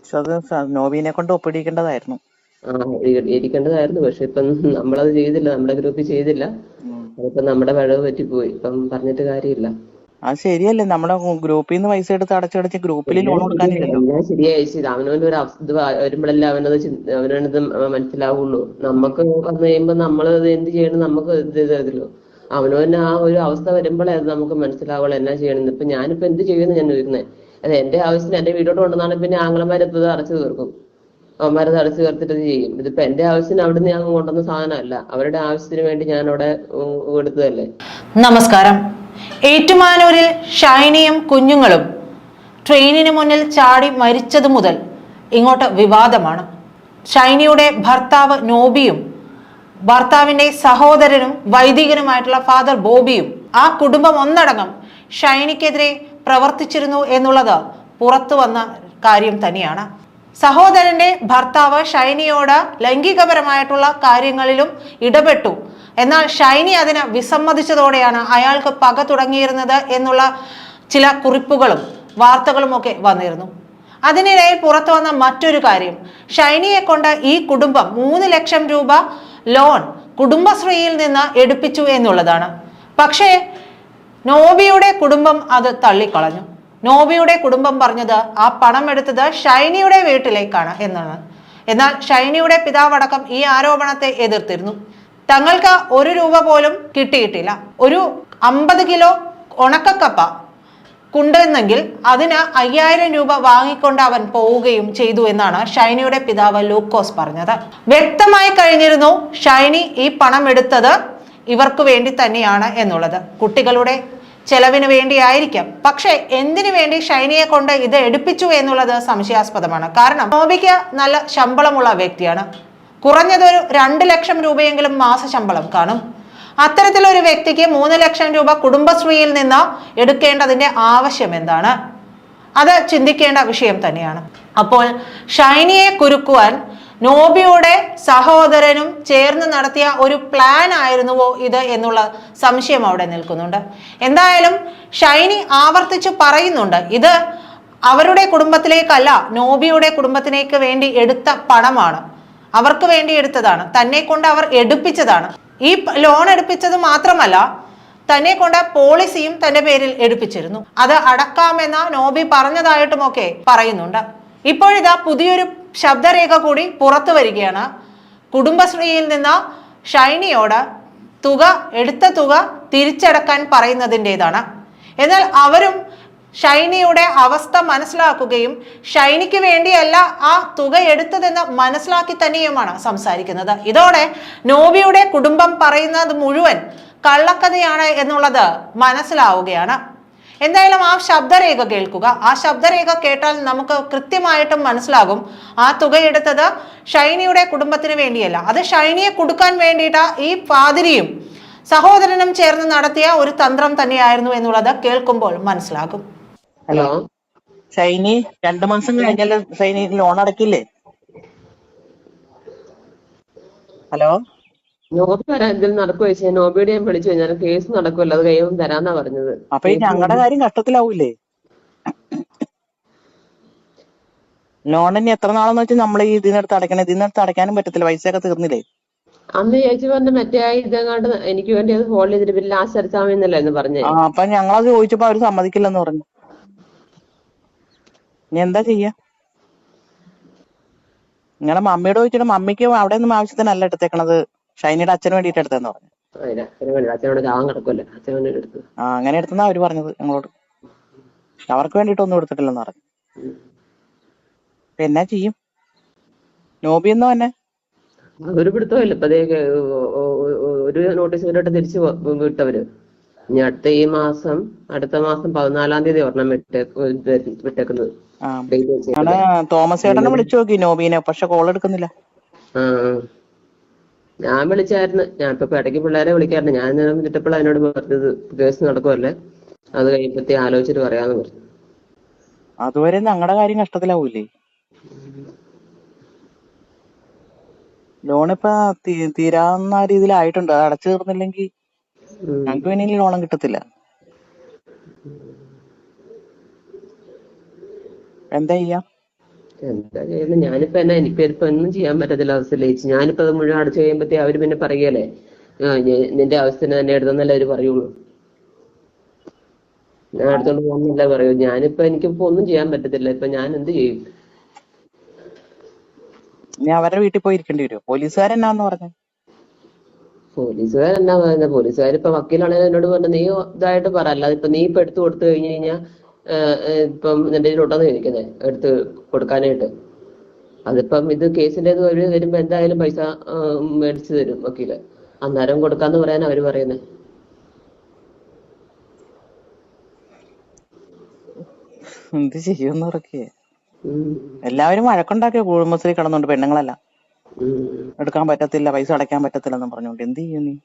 പക്ഷെ അത് നോബീനെ കൊണ്ട് ഒപ്പിടിക്കേണ്ടതായിരുന്നു. ആ ഇരിക്കേണ്ടതായിരുന്നു. പക്ഷെ ഇപ്പം നമ്മളത് ചെയ്തില്ല, നമ്മുടെ ഗ്രൂപ്പിൽ ചെയ്തില്ല. അതിപ്പോ നമ്മുടെ പിഴവ് പറ്റിപ്പോയി. ഇപ്പം പറഞ്ഞിട്ട് കാര്യമില്ല. അത് ശരിയല്ലേ, നമ്മുടെ ഗ്രൂപ്പിൽ നിന്ന് പൈസ എടുത്ത് അടച്ചടച്ച് ഗ്രൂപ്പിൽ ലോൺ കൊടുക്കാനില്ലല്ലോ. എല്ലാം ശരിയായി. അവനവന്റെ ഒരു ഇത് വരുമ്പോഴല്ലേ അവനത് മനസ്സിലാവുള്ളൂ. നമുക്ക് വന്നു കഴിയുമ്പോ നമ്മളത് എന്ത് ചെയ്യണം നമുക്ക് ഇത് ചെയ്തല്ലോ. അവനവന് ആ ഒരു അവസ്ഥ വരുമ്പോഴേ അത് നമുക്ക് മനസ്സിലാവുള്ളൂ എന്നാ ചെയ്യണമെന്ന്. ഇപ്പൊ ഞാനിപ്പോ എന്ത് ചെയ്യുമെന്ന് ഞാൻ ചോദിക്കുന്നത്. അത് എന്റെ ആവശ്യത്തിന് എന്റെ വീടോട്ട് കൊണ്ടുവന്നാണ് പിന്നെ ആങ്ങളമാരത് അടച്ചു തീർക്കും. അവന്മാരത് അടച്ചു തീർത്തിട്ട് ഇത് ചെയ്യും. ഇതിപ്പോ എന്റെ ആവശ്യത്തിന് അവിടുന്ന് ഞാൻ കൊണ്ടുവന്ന സാധനമല്ല, അവരുടെ ആവശ്യത്തിന് വേണ്ടി ഞാൻ അവിടെ എടുത്തതല്ലേ. നമസ്കാരം. ഏറ്റുമാനൂരിൽ ഷൈനിയും കുഞ്ഞുങ്ങളും ട്രെയിനിന് മുന്നിൽ ചാടി മരിച്ചതു മുതൽ ഇങ്ങോട്ട് വിവാദമാണ്. ഷൈനിയുടെ ഭർത്താവ് നോബിയും ഭർത്താവിന്റെ സഹോദരനും വൈദികനുമായിട്ടുള്ള ഫാദർ ബോബിയും ആ കുടുംബം ഒന്നടങ്കം ഷൈനിക്കെതിരെ പ്രവർത്തിച്ചിരുന്നു എന്നുള്ളത് പുറത്തു വന്ന കാര്യം തന്നെയാണ്. സഹോദരന്റെ ഭർത്താവ് ഷൈനിയോട് ലൈംഗികപരമായിട്ടുള്ള കാര്യങ്ങളിലും ഇടപെട്ടു. എന്നാൽ ഷൈനി അതിന് വിസമ്മതിച്ചതോടെയാണ് അയാൾക്ക് പക തുടങ്ങിയിരുന്നത് എന്നുള്ള ചില കുറിപ്പുകളും വാർത്തകളും ഒക്കെ വന്നിരുന്നു. അതിനിടയിൽ പുറത്തു വന്ന മറ്റൊരു കാര്യം, ഷൈനിയെ കൊണ്ട് ഈ കുടുംബം 3 ലക്ഷം രൂപ ലോൺ കുടുംബശ്രീയിൽ നിന്ന് എടുപ്പിച്ചു എന്നുള്ളതാണ്. പക്ഷേ നോബിയുടെ കുടുംബം അത് തള്ളിക്കളഞ്ഞു. നോബിയുടെ കുടുംബം പറഞ്ഞത് ആ പണം എടുത്തത് ഷൈനിയുടെ വീട്ടിലേക്കാണ് എന്നാണ്. എന്നാൽ ഷൈനിയുടെ പിതാവടക്കം ഈ ആരോപണത്തെ എതിർത്തിരുന്നു. തങ്ങൾക്ക് 1 രൂപ പോലും കിട്ടിയിട്ടില്ല. ഒരു 50 കിലോ ഉണക്കക്കപ്പ കൊണ്ടുവന്നെങ്കിൽ അതിന് 5000 രൂപ വാങ്ങിക്കൊണ്ട് അവൻ പോവുകയും ചെയ്തു എന്നാണ് ഷൈനിയുടെ പിതാവ് ലൂക്കോസ് പറഞ്ഞത്. വ്യക്തമായി കഴിഞ്ഞിരുന്നു ഷൈനി ഈ പണം എടുത്തത് ഇവർക്ക് വേണ്ടി തന്നെയാണ് എന്നുള്ളത്. കുട്ടികളുടെ ചെലവിന് വേണ്ടിയായിരിക്കാം. പക്ഷെ എന്തിനു വേണ്ടി ഷൈനിയെ കൊണ്ട് ഇത് എടുപ്പിച്ചു എന്നുള്ളത് സംശയാസ്പദമാണ്. കാരണം നോബിക്ക് നല്ല ശമ്പളമുള്ള വ്യക്തിയാണ്. കുറഞ്ഞതൊരു 2 ലക്ഷം രൂപയെങ്കിലും മാസ ശമ്പളം കാണും. അത്തരത്തിലൊരു വ്യക്തിക്ക് 3 ലക്ഷം രൂപ കുടുംബശ്രീയിൽ നിന്ന് എടുക്കേണ്ടതിന്റെ ആവശ്യം എന്താണ്? അത് ചിന്തിക്കേണ്ട വിഷയം തന്നെയാണ്. അപ്പോൾ ഷൈനിയെ കുരുക്കുവാൻ നോബിയുടെ സഹോദരനും ചേർന്ന് നടത്തിയ ഒരു പ്ലാൻ ആയിരുന്നുവോ ഇത് എന്നുള്ള സംശയം അവിടെ നിൽക്കുന്നുണ്ട്. എന്തായാലും ഷൈനി ആവർത്തിച്ചു പറയുന്നുണ്ട്, ഇത് അവരുടെ കുടുംബത്തിലേക്കല്ല, നോബിയുടെ കുടുംബത്തിലേക്ക് വേണ്ടി എടുത്ത പണമാണ്, അവർക്ക് വേണ്ടി എടുത്തതാണ്, തന്നെ കൊണ്ട് അവർ എടുപ്പിച്ചതാണ്. ഈ ലോൺ എടുപ്പിച്ചത് മാത്രമല്ല, തന്നെ കൊണ്ട് പോളിസിയും തന്റെ പേരിൽ എടുപ്പിച്ചിരുന്നു. അത് അടക്കാമെന്ന നോബി പറഞ്ഞതായിട്ടുമൊക്കെ പറയുന്നുണ്ട്. ഇപ്പോഴിതാ പുതിയൊരു ശബ്ദരേഖ കൂടി പുറത്തു വരികയാണ്. കുടുംബശ്രീയിൽ നിന്ന് ഷൈനിയോട് എടുത്ത തുക തിരിച്ചടക്കാൻ പറയുന്നതിൻ്റെതാണ്. എന്നാൽ അവരും ഷൈനിയുടെ അവസ്ഥ മനസ്സിലാക്കുകയും ഷൈനിക്ക് വേണ്ടിയല്ല ആ തുക എടുത്തതെന്ന് മനസ്സിലാക്കി തന്നെയുമാണ് സംസാരിക്കുന്നത്. ഇതോടെ നോബിയുടെ കുടുംബം പറയുന്നത് മുഴുവൻ കള്ളക്കഥയാണ് എന്നുള്ളത് മനസ്സിലാവുകയാണ്. എന്തായാലും ആ ശബ്ദരേഖ കേൾക്കുക. ആ ശബ്ദരേഖ കേട്ടാൽ നമുക്ക് കൃത്യമായിട്ടും മനസ്സിലാകും ആ തുക എടുത്തത് ഷൈനിയുടെ കുടുംബത്തിന് വേണ്ടിയല്ല, അത് ഷൈനിയെ കൊടുക്കാൻ വേണ്ടിയിട്ട് ഈ പാതിരിയും സഹോദരനും ചേർന്ന് നടത്തിയ ഒരു തന്ത്രം തന്നെയായിരുന്നു എന്നുള്ളത് കേൾക്കുമ്പോൾ മനസ്സിലാകും. ഹലോ, ഷൈനി 2 മാസം കഴിഞ്ഞാൽ ഷൈനി ലോൺ അടക്കില്ലേ? ഹലോ, നോബി വരാൻ എന്തെങ്കിലും നടക്കുവോ ചോദിച്ചാൽ നോബിയുടെ ഞാൻ വിളിച്ചു, ഞാൻ കേസ് നടക്കുമല്ലോ, അത് കഴിയുമ്പോൾ തരാന്നാ പറഞ്ഞത്. അപ്പൊ ഈ ഞങ്ങളുടെ കാര്യം കഷ്ടത്തിലാവൂലേ? ലോണിന് എത്ര നാളെന്ന് വെച്ചാൽ നമ്മൾ ഈ ഇതിനടുത്ത് അടയ്ക്കണം, ഇതിനടുത്ത് അടയ്ക്കാനും പറ്റത്തില്ല, പൈസയൊക്കെ തീർന്നില്ലേ? അന്ന് ചേച്ചി പറഞ്ഞ മറ്റേ ഇതങ്ങാണ്ട് എനിക്ക് വേണ്ടി അത് ഫോൺ ചെയ്തിട്ട് പിന്നെ ലാസ്റ്റ് അടിച്ചാമെന്നല്ലേ എന്ന് പറഞ്ഞേ. അപ്പൊ ഞങ്ങളത് ചോദിച്ചപ്പോ അവര് സമ്മതിക്കില്ലെന്ന് പറഞ്ഞു. ഇനി എന്താ ചെയ്യാ? നിങ്ങളെ മമ്മിയോട് ചോദിച്ചിട്ട് മമ്മിക്ക് അവിടെ ഒന്നും ആവശ്യത്തിനല്ല എടുത്തേക്കണത്, ഷൈനിയുടെ അച്ഛന് വേണ്ടിട്ട് എടുത്തെന്ന് പറഞ്ഞു. അങ്ങനെ എടുത്തെന്നാ അവര് പറഞ്ഞത് ഞങ്ങളോട്. അവർക്ക് വേണ്ടിട്ടൊന്നും എടുത്തിട്ടില്ലെന്ന് പറഞ്ഞു. എന്നാ ചെയ്യും? നോബി എന്നോ തന്നെ ഒരു പിടുത്തമില്ല. ഇപ്പൊ ഒരു നോട്ടീസ് ഇവരോട്ട് തിരിച്ചു വിട്ടവര്. ഇനി അടുത്ത മാസം 14-ാം തീയതി ഒരെണ്ണം വിട്ടേക്കുന്നത്. തോമസ് ചേട്ടനെ വിളിച്ചു നോക്കി നോബീനെ, പക്ഷെ കോൾ എടുക്കുന്നില്ല. ഞാൻ വിളിച്ചായിരുന്നു. ഞാൻ ഇപ്പൊ ഇടയ്ക്ക് പിള്ളേരെ വിളിക്കാറുണ്ട്. ഞാൻ വിളിച്ചപ്പോൾ അതിനോട് പറഞ്ഞത് കേസ് നടക്കുമല്ലേ, അത് കഴിയുമ്പത്തേ ആലോചിച്ചിട്ട് പറയാന്ന് പറഞ്ഞു. അതുവരെ ഞങ്ങളുടെ കാര്യം കഷ്ടത്തിലാവൂലേ? ലോണിപ്പോ തീരാവുന്ന രീതിയിലായിട്ടുണ്ട്. അത് അടച്ചു തീർന്നില്ലെങ്കിൽ ഞങ്ങൾക്ക് പിന്നെ ഇനി ലോണും കിട്ടത്തില്ല. എന്താ ചെയ്യാ? എന്താ ചെയ്യുന്നത്? ഞാനിപ്പോ എനിക്കിപ്പോ ഒന്നും ചെയ്യാൻ പറ്റത്തില്ല അവസ്ഥയില് ചേച്ചി. ഞാനിപ്പോ അത് മുഴുവൻ അടച്ചു കഴിയുമ്പത്തേ അവര് പിന്നെ പറയല്ലേ, നിന്റെ ആവശ്യത്തിന് തന്നെ എടുത്തെന്നല്ലേ അവര് പറയുള്ളൂ. ഞാൻ ആ, എടുത്തോണ്ട് പോകുന്നില്ല പറയൂ. ഞാനിപ്പോ എനിക്കിപ്പോ ഒന്നും ചെയ്യാൻ പറ്റത്തില്ല. ഇപ്പൊ ഞാൻ എന്ത് ചെയ്യും? ഇനി അവരുടെ വീട്ടിൽ പോയി ഇരിക്കേണ്ടി വരുമോ? പോലീസുകാരെന്നാന്ന് പറഞ്ഞു? പോലീസുകാരെന്നാ പറയുന്നത്? പോലീസുകാരിപ്പോ വക്കീലാണെങ്കിൽ എന്നോട് പറഞ്ഞു, നീ ഇതായിട്ട് പറ, അല്ലാതെ ഇപ്പൊ നീ ഇപ്പൊ എടുത്തു കൊടുത്തു കഴിഞ്ഞു കഴിഞ്ഞാൽ ഇപ്പം നിന്റെ കയ്യിലോട്ടാണ് ചോദിക്കുന്നത് എടുത്ത് കൊടുക്കാനായിട്ട്. അതിപ്പം ഇത് കേസിന്റേത് വരുമ്പോ എന്തായാലും പൈസ മേടിച്ചു തരും വക്കീല്. അന്നേരം കൊടുക്കാന്ന് പറയാൻ അവര് പറയുന്നത്. എന്ത് ചെയ്യുമെന്ന് ഉറക്കേ. ഉം. എല്ലാവരും വഴക്കുണ്ടാക്കിയ കുടുംബശ്രീ കിടന്നുണ്ട്, പെണ്ണുങ്ങളെല്ലാം ഉം. എടുക്കാൻ പറ്റത്തില്ല, പൈസ അടയ്ക്കാൻ പറ്റത്തില്ലെന്ന് പറഞ്ഞുകൊണ്ട്. എന്ത് ചെയ്യും നീ?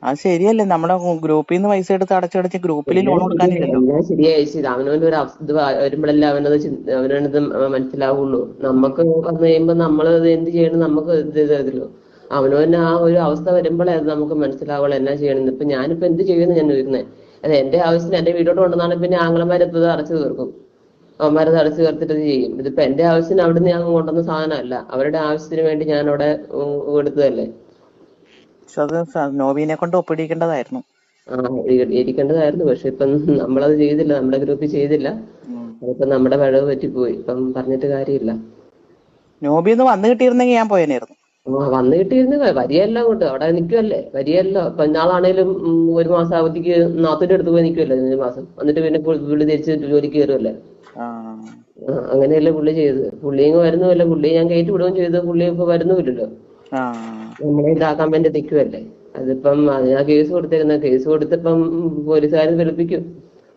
അത് ശരിയല്ലേ? നമ്മുടെ ഗ്രൂപ്പിൽ നിന്ന് പൈസ എടുത്ത് അടച്ചടച്ച് ഗ്രൂപ്പിൽ ലോൺ കൊടുക്കാനില്ലല്ലോ. എല്ലാം ശരിയായി. അവനവന്റെ ഒരു ഇത് വരുമ്പോഴല്ലേ അവനത് മനസ്സിലാവുള്ളൂ. നമുക്ക് വന്നു കഴിയുമ്പോ നമ്മൾ എന്ത് ചെയ്യണം നമുക്ക് ഇത് ചെയ്തല്ലോ. അവനവന് ആ ഒരു അവസ്ഥ വരുമ്പോഴേ അത് നമുക്ക് മനസ്സിലാവുള്ളൂ എന്നാ ചെയ്യണമെന്ന്. ഇപ്പൊ ഞാനിപ്പോ എന്ത് ചെയ്യുമെന്ന് ഞാൻ ചോദിക്കുന്നത്. അത് എന്റെ ആവശ്യത്തിന് എന്റെ വീടോട്ട് കൊണ്ടുവന്നാണ് പിന്നെ ആങ്ങളമാരെത്തത് അടച്ചു തീർക്കും. അവന്മാരത് അടച്ചു തീർത്തിട്ട് ഇത് ചെയ്യും. ഇതിപ്പോ എന്റെ ആവശ്യത്തിന് അവിടുന്ന് ഞാൻ കൊണ്ടുവന്ന സാധനമല്ല, അവരുടെ ആവശ്യത്തിന് വേണ്ടി ഞാൻ അവിടെ എടുത്തതല്ലേ. പക്ഷെ അത് നോബീനെ കൊണ്ട് ഒപ്പിടിക്കേണ്ടതായിരുന്നു. ആ ഇരിക്കേണ്ടതായിരുന്നു. പക്ഷെ ഇപ്പം നമ്മളത് ചെയ്തില്ല, നമ്മുടെ ഗ്രൂപ്പിൽ ചെയ്തില്ല. ഉം. അതിപ്പോ നമ്മുടെ പിഴവ് പറ്റിപ്പോയി. ഇപ്പം പറഞ്ഞിട്ട് കാര്യമില്ല. നോബിന്ന് വന്നു കിട്ടിയിരുന്നെങ്കിൽ ഞാൻ പോയനായിരുന്നു. വന്നു കിട്ടിയിരുന്ന വരിയല്ല അങ്ങോട്ട് അവിടെ നിൽക്കുമല്ലേ, വരിയല്ല. ഇപ്പൊ ഇന്നാളാണേലും ഒരു മാസം അവധിക്ക് നാത്തൂന്റെ അടുത്ത് പോയി നിൽക്കുമല്ലേ ഒരു മാസം. എന്നിട്ട് പിന്നെ പുള്ളി തിരിച്ച് ജോലിക്ക് കയറുമല്ലേ. ആ അങ്ങനെയല്ലേ പുള്ളി ചെയ്തത്. പുള്ളിയും വരുന്നുമില്ല. പുള്ളി ഞാൻ കയറ്റി വിടുകയും ചെയ്തു. പുള്ളി ഇപ്പൊ വരുന്നുമില്ലല്ലോ. ആ നമ്മളെ ഇതാക്കാൻ വേണ്ടി നിൽക്കുമല്ലേ. അതിപ്പം അതിനാ കേസ് കൊടുത്തിരുന്നത്. കേസ് കൊടുത്തിപ്പം പോലീസുകാരെ വെളുപ്പിക്കും.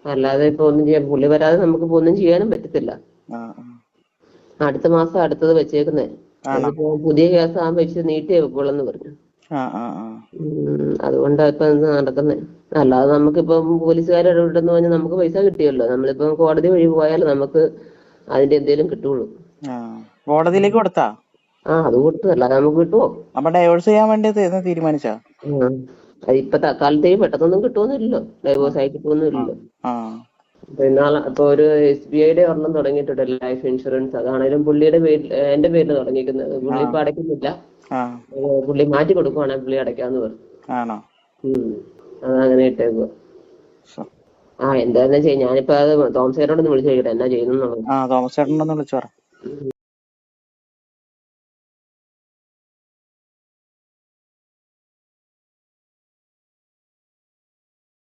അല്ലാതെ ഇപ്പൊ ഒന്നും ചെയ്യാൻ, പുള്ളി വരാതെ നമുക്കിപ്പോ ഒന്നും ചെയ്യാനും പറ്റത്തില്ല. ആ. അടുത്ത മാസം അടുത്തത് വെച്ചേക്കുന്നേ. ആണോ? അതിപ്പോ പുതിയ കേസ് ആകുമ്പോ വെച്ച് നീട്ടിയേ വെക്കുള്ളെന്ന് പറഞ്ഞു. ആ ആ ആ അതുകൊണ്ടാ ഇപ്പൊ ഇത് നടക്കുന്നത്. അല്ലാതെ നമുക്കിപ്പം പോലീസുകാർ ഇടപെട്ടെന്ന് പറഞ്ഞാൽ നമുക്ക് പൈസ കിട്ടിയല്ലോ. നമ്മളിപ്പം കോടതി വഴി പോയാൽ നമുക്ക് അതിന്റെ എന്തേലും കിട്ടുള്ളൂ. ആ. കോടതിയിലേക്ക് കൊടുത്താ? അത് കൊടുത്തു. അല്ലാതെ നമുക്ക് കിട്ടുമോ? അപ്പൊ ഡൈവോഴ്സ് ചെയ്യാൻ വേണ്ടി തീരുമാനിച്ചാ? ഇപ്പൊ തൽക്കാലത്തേക്ക് പെട്ടെന്നൊന്നും കിട്ടുമെന്നില്ലല്ലോ. ആ ഡൈവോഴ്സ് ആയി ആ കിട്ടുമെന്നില്ലല്ലോ. ആ ഇപ്പൊ ഒരു SBIയുടെ ഒരെണ്ണം തുടങ്ങിയിട്ടുണ്ട്, ലൈഫ് ഇൻഷുറൻസ്. അതാണേലും പുള്ളിയുടെ പേരിൽ, എന്റെ പേരിൽ തുടങ്ങിയിരിക്കുന്നത്. പുള്ളി ഇപ്പൊ അടയ്ക്കുന്നില്ല. ആ. പുള്ളി മാറ്റി കൊടുക്കുവാണെങ്കിൽ പുള്ളി അടയ്ക്കാന്ന് പറഞ്ഞു. ആണോ? അതങ്ങനെ ഇട്ടേക്കുക. ശ്ശോ. എന്താന്ന് വെച്ചാൽ ഞാനിപ്പോ അത് തോമസ് ചേട്ടനോടൊന്ന് വിളിച്ചു ചോദിക്കട്ടെ എന്നാ ചെയ്യുന്നുള്ളത്. തോമസ് ചേട്ടനൊന്ന് വിളിച്ചു പറ.